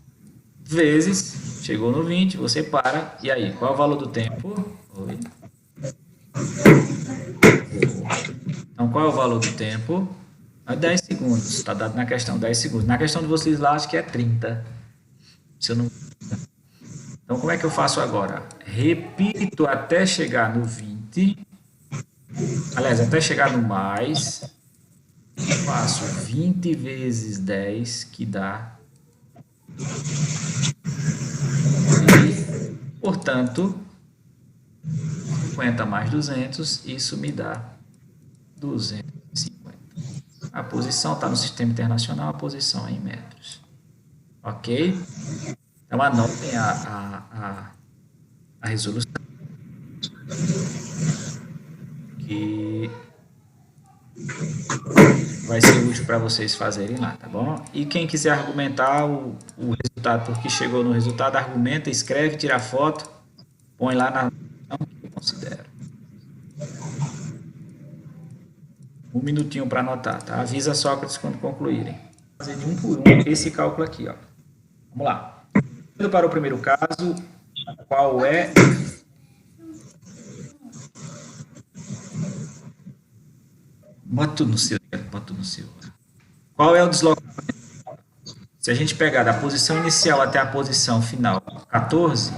vezes, chegou no 20, você para, e aí, qual é o valor do tempo? Oi. Então, qual é o valor do tempo? 10 segundos, está dado na questão, 10 segundos. Na questão de vocês lá, acho que é 30. Se eu não... Então, como é que eu faço agora? Repito até chegar no 20, aliás, até chegar no mais, faço 20 vezes 10, que dá... E, portanto, 50 mais 200, isso me dá 250. A posição está no sistema internacional, a posição é em metros. Ok? Então, anotem a resolução. Que vai ser útil para vocês fazerem lá, tá bom? E quem quiser argumentar o resultado, porque chegou no resultado, argumenta, escreve, tira foto, põe lá na que eu considero. Um minutinho para anotar, tá? Avisa Sócrates quando concluírem. Vou fazer de um por um esse cálculo aqui, ó. Vamos lá. Indo para o primeiro caso, qual é... Bota tudo no seu, bota tudo no seu. Qual é o deslocamento? Se a gente pegar da posição inicial até a posição final 14,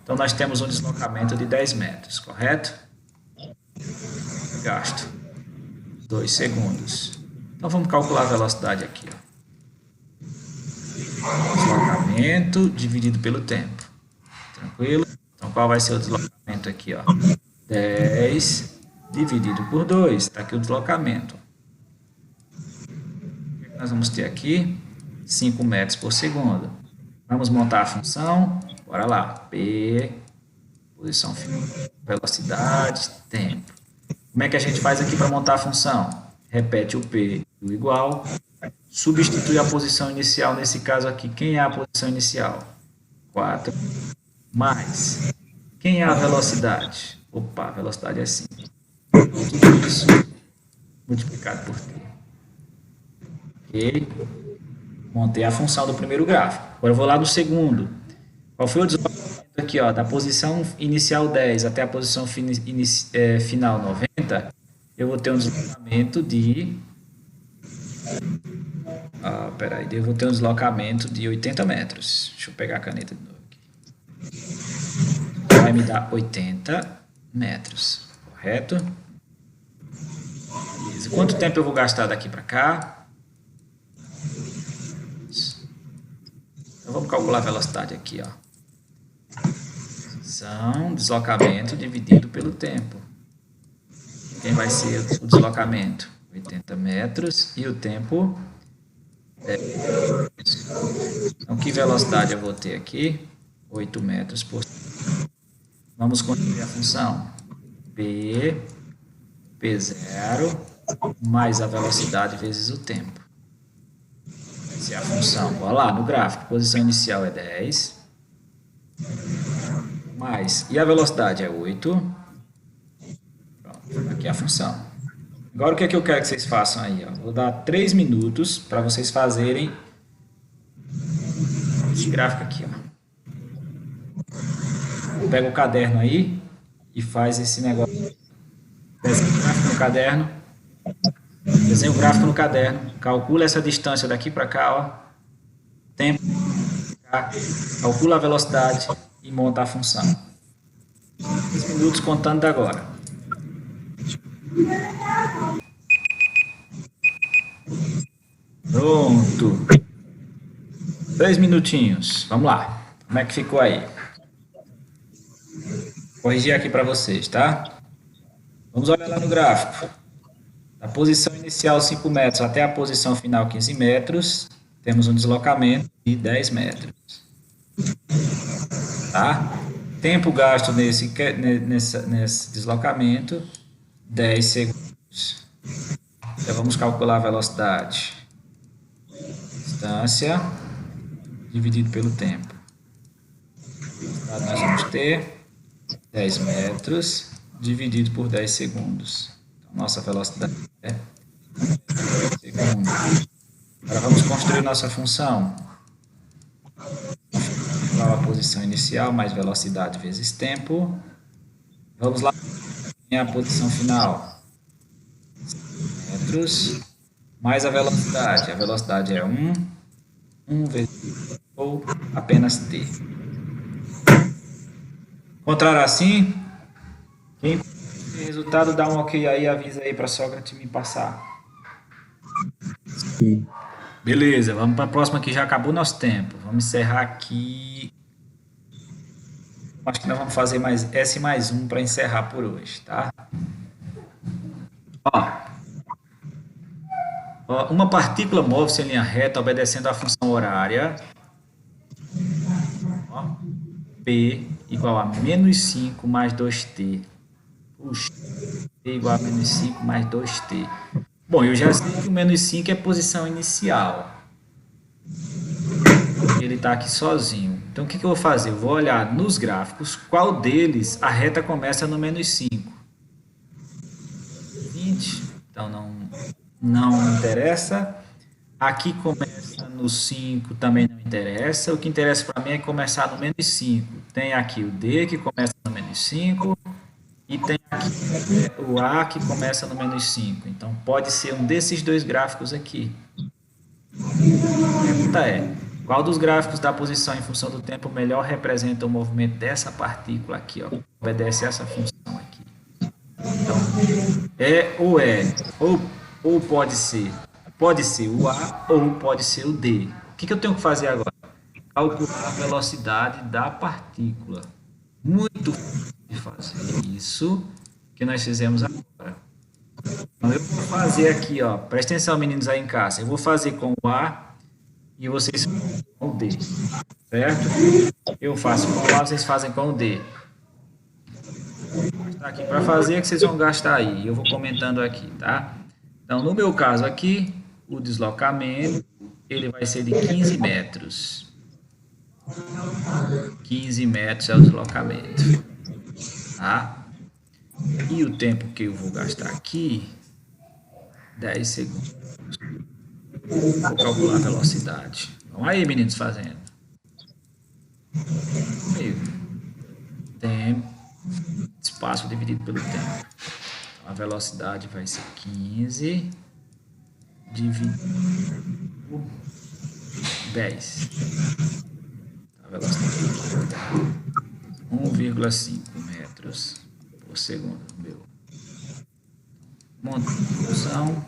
então nós temos um deslocamento de 10 metros, correto? Gasto 2 segundos. Então vamos calcular a velocidade aqui, ó. Deslocamento dividido pelo tempo. Tranquilo? Então qual vai ser o deslocamento aqui, ó? 10 dividido por 2, está aqui o deslocamento. O que nós vamos ter aqui? 5 metros por segundo. Vamos montar a função, bora lá. P, posição final, velocidade, tempo. Como é que a gente faz aqui para montar a função? Repete o P o igual, substitui a posição inicial, nesse caso aqui, quem é a posição inicial? 4, mais, quem é a velocidade? Opa, a velocidade é 5. Tudo isso multiplicado por T. Ok? Montei a função do primeiro gráfico. Agora eu vou lá no segundo. Qual foi o deslocamento aqui, ó, da posição inicial 10 até a posição final 90? Eu vou ter um deslocamento de... eu vou ter um deslocamento de 80 metros. Deixa eu pegar a caneta de novo aqui. Vai me dar 80 metros. Correto? Beleza. Quanto tempo eu vou gastar daqui para cá? Então, vamos calcular a velocidade aqui, ó. São deslocamento dividido pelo tempo. Quem vai ser o deslocamento? 80 metros e o tempo 10 metros. Então, que velocidade eu vou ter aqui? 8 metros por segundo. Vamos construir a função. P0 mais a velocidade vezes o tempo. Essa é a função. Olha lá no gráfico. Posição inicial é 10. Mais. E a velocidade é 8. Pronto. Aqui é a função. Agora o que é que eu quero que vocês façam aí? Ó? Vou dar 3 minutos para vocês fazerem esse gráfico aqui. Ó. Pega o caderno aí e faz esse negócio. Desenha o gráfico no caderno. Desenha o gráfico no caderno. Calcula essa distância daqui para cá, ó. Tempo. Calcula a velocidade e monta a função. 3 minutos contando de agora. Pronto. 2 minutinhos. Vamos lá. Como é que ficou aí? Corrigir aqui para vocês, tá? Vamos olhar lá no gráfico. Da posição inicial 5 metros até a posição final 15 metros, temos um deslocamento de 10 metros. Tá? Tempo gasto nesse deslocamento, 10 segundos. Então vamos calcular a velocidade. Distância dividido pelo tempo. Nós vamos ter 10 metros dividido por 10 segundos. Então, nossa velocidade é 10 segundos. Agora vamos construir nossa função. Igual a posição inicial mais velocidade vezes tempo. Vamos lá em a posição final. Metros mais a velocidade. A velocidade é 1 vezes ou apenas t. Encontrar assim? Quem tem resultado, dá um ok aí, avisa aí para Sócrates me passar. Sim. Beleza, vamos para a próxima que já acabou nosso tempo. Vamos encerrar aqui. Acho que nós vamos fazer mais S mais um para encerrar por hoje, tá? Ó, uma partícula move-se em linha reta obedecendo à função horária. Ó, P igual a menos 5 mais 2t. Puxa, P igual a menos 5 mais 2t. Bom, eu já sei que o menos 5 é posição inicial. Ele está aqui sozinho. Então, o que eu vou fazer? Eu vou olhar nos gráficos qual deles a reta começa no menos 5. 20. Então, não interessa. Aqui começa no 5, também não interessa. O que interessa para mim é começar no menos 5. Tem aqui o D, que começa no menos 5. E tem aqui o A, que começa no menos 5. Então, pode ser um desses dois gráficos aqui. A pergunta é, qual dos gráficos da posição em função do tempo melhor representa o movimento dessa partícula aqui, ó, que obedece a essa função aqui? Então, ou pode ser o A ou pode ser o D. O que eu tenho que fazer agora? Calcular a velocidade da partícula. Muito fácil de fazer isso que nós fizemos agora. Então, eu vou fazer aqui, ó, presta atenção, meninos aí em casa. Eu vou fazer com o A e vocês com o D, certo? Eu faço com o A, vocês fazem com o D. Vou gastar aqui para fazer, que vocês vão gastar aí. Eu vou comentando aqui, tá? Então, no meu caso aqui, o deslocamento, ele vai ser de 15 metros. 15 metros é o deslocamento, tá? E o tempo que eu vou gastar aqui, 10 segundos. Vou calcular a velocidade. Vamos aí, meninos, fazendo. Aí, tempo, espaço dividido pelo tempo. Então, a velocidade vai ser 15 dividido por 10. A velocidade é 1,5 metros por segundo. Meu. Monta a função.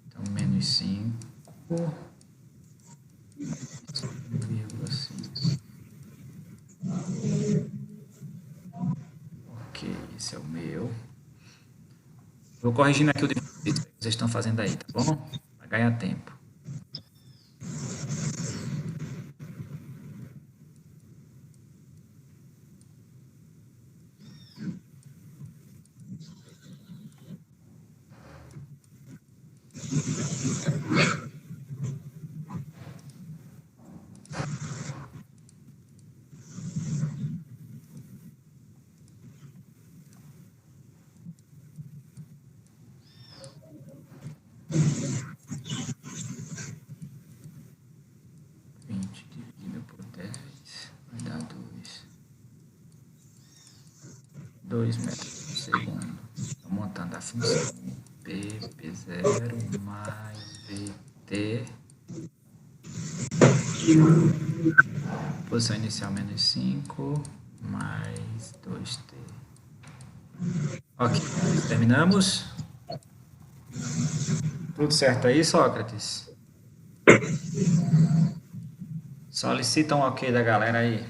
Então, menos 5. 1,5. Ok, esse é o meu. Vou corrigindo aqui o de vocês que vocês estão fazendo aí, tá bom? Vai ganhar tempo. Dividido por 10 vai dar 2 metros por segundo. Estou montando a função P0 mais VT posição inicial menos 5, mais 2t. Ok, terminamos. Tudo certo aí, Sócrates? Solicita um ok da galera aí.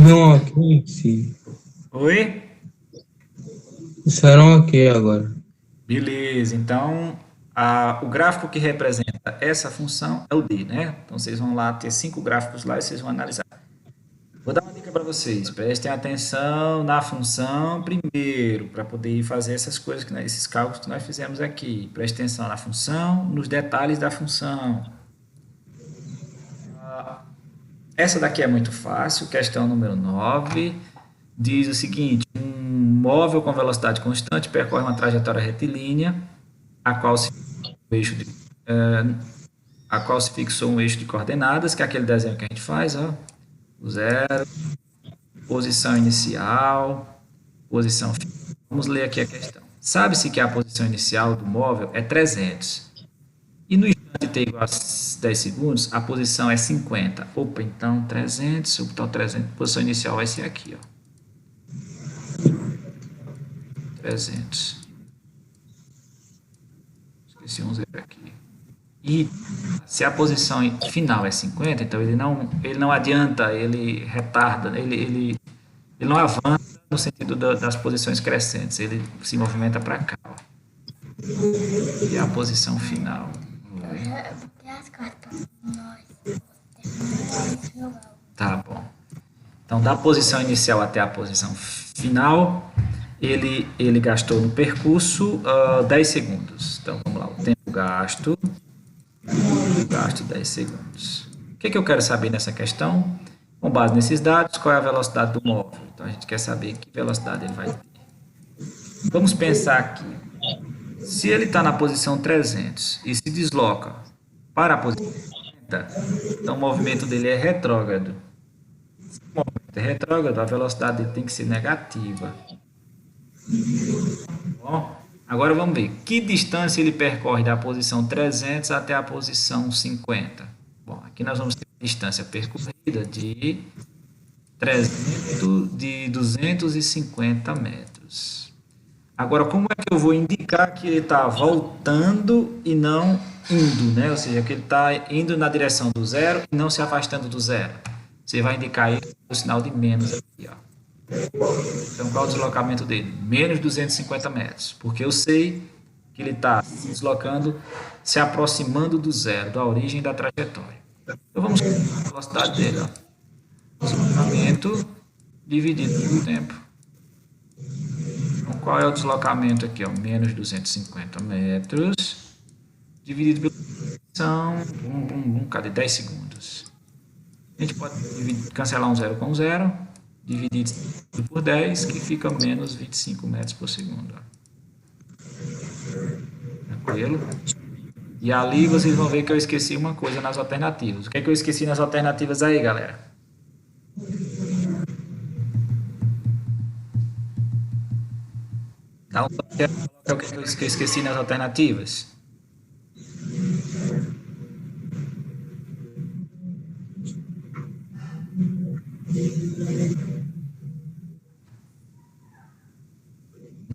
Não, ok, sim. Oi? Disseram ok agora. Beleza, então o gráfico que representa essa função é o D, né? Então vocês vão lá ter 5 gráficos lá e vocês vão analisar. Vou dar uma dica para vocês, prestem atenção na função primeiro, para poder fazer essas coisas, esses cálculos que nós fizemos aqui. Preste atenção na função, nos detalhes da função. Essa daqui é muito fácil, questão número 9, diz o seguinte: um móvel com velocidade constante percorre uma trajetória retilínea, a qual se fixou um eixo de coordenadas, que é aquele desenho que a gente faz, ó, o zero, posição inicial, posição final. Vamos ler aqui a questão. Sabe-se que a posição inicial do móvel é 300. E no instante t igual a 10 segundos, a posição é 50. Opa, então 300, se eu botar 300, a posição inicial vai ser aqui, ó. 300. Esqueci um zero aqui. E se a posição final é 50, então ele não adianta, ele retarda, ele não avança no sentido das posições crescentes, ele se movimenta para cá. Ó. E a posição final. Tá bom. Então, da posição inicial até a posição final, ele gastou no percurso 10 segundos. Então, vamos lá. O tempo gasto 10 segundos. O que eu quero saber nessa questão? Com base nesses dados, qual é a velocidade do móvel? Então, a gente quer saber que velocidade ele vai ter. Vamos pensar aqui. Se ele está na posição 300 e se desloca para a posição 50, então o movimento dele é retrógrado. Se o movimento é retrógrado, a velocidade dele tem que ser negativa. Bom, agora vamos ver. Que distância ele percorre da posição 300 até a posição 50? Bom, aqui nós vamos ter a distância percorrida de 250 metros. Agora, como é que eu vou indicar que ele está voltando e não indo, né? Ou seja, que ele está indo na direção do zero e não se afastando do zero. Você vai indicar ele com o sinal de menos aqui, ó. Então, qual é o deslocamento dele? Menos 250 metros. Porque eu sei que ele está se deslocando, se aproximando do zero, da origem da trajetória. Então, vamos ver a velocidade dele, ó. Deslocamento dividido pelo tempo. Então, qual é o deslocamento aqui? Ó? Menos 250 metros, dividido pela posição, cadê? 10 segundos. A gente pode cancelar um zero com zero, dividido por 10, que fica menos 25 metros por segundo. Ó. Tranquilo? E ali vocês vão ver que eu esqueci uma coisa nas alternativas. O que é que eu esqueci nas alternativas aí, galera? Dá um toque, o que eu esqueci nas alternativas?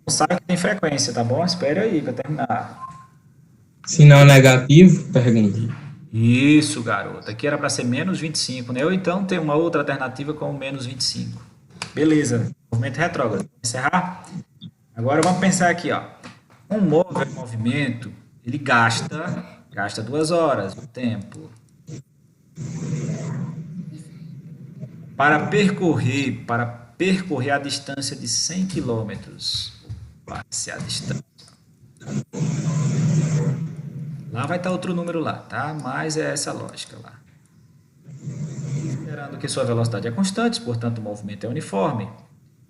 Não sabe que tem frequência, tá bom? Espera aí para terminar. Sinal negativo, pergunta. Isso, garoto. Aqui era para ser menos 25, né? Ou então tem uma outra alternativa com menos 25. Beleza. Movimento retrógrado. Vamos encerrar? Agora vamos pensar aqui, ó. Um móvel em movimento, ele gasta 2 horas de tempo. Para percorrer a distância de 100 quilômetros. Vai ser a distância. Lá vai estar outro número lá, tá? Mas é essa lógica lá. Considerando que sua velocidade é constante, portanto o movimento é uniforme.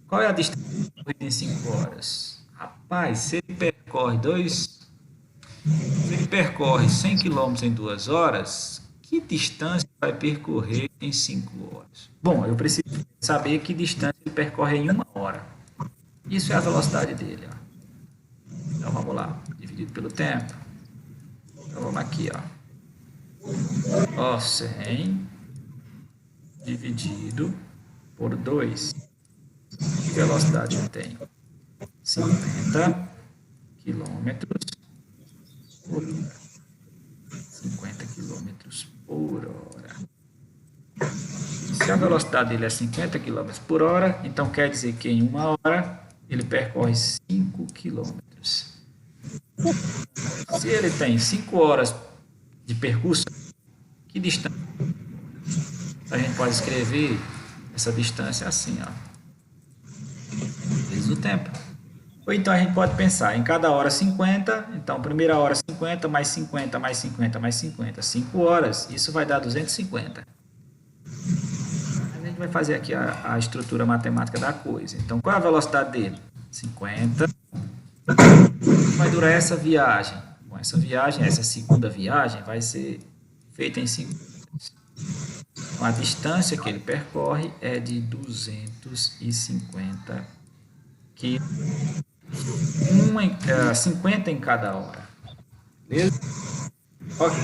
Qual é a distância em 5 horas? Rapaz, se ele percorre 100 km em 2 horas, que distância vai percorrer em 5 horas? Bom, eu preciso saber que distância ele percorre em 1 hora. Isso é a velocidade dele, ó. Então vamos lá, dividido pelo tempo. Então vamos aqui, ó. Ó, 100 dividido por 2. Que velocidade eu tenho? 50 quilômetros por hora. 50 quilômetros por hora. Se a velocidade dele é 50 quilômetros por hora, então quer dizer que em uma hora ele percorre 5 quilômetros. Se ele tem 5 horas de percurso, que distância? A gente pode escrever essa distância assim, ó, vezes o tempo. Ou então a gente pode pensar em cada hora 50, então primeira hora 50, mais 50, mais 50, mais 50, 5 horas, isso vai dar 250. A gente vai fazer aqui a estrutura matemática da coisa. Então qual é a velocidade dele? 50. Vai durar essa viagem? Bom, essa segunda viagem vai ser feita em 5 horas. Então, a distância que ele percorre é de 250 quilômetros. 50 em cada hora. Beleza? Ok.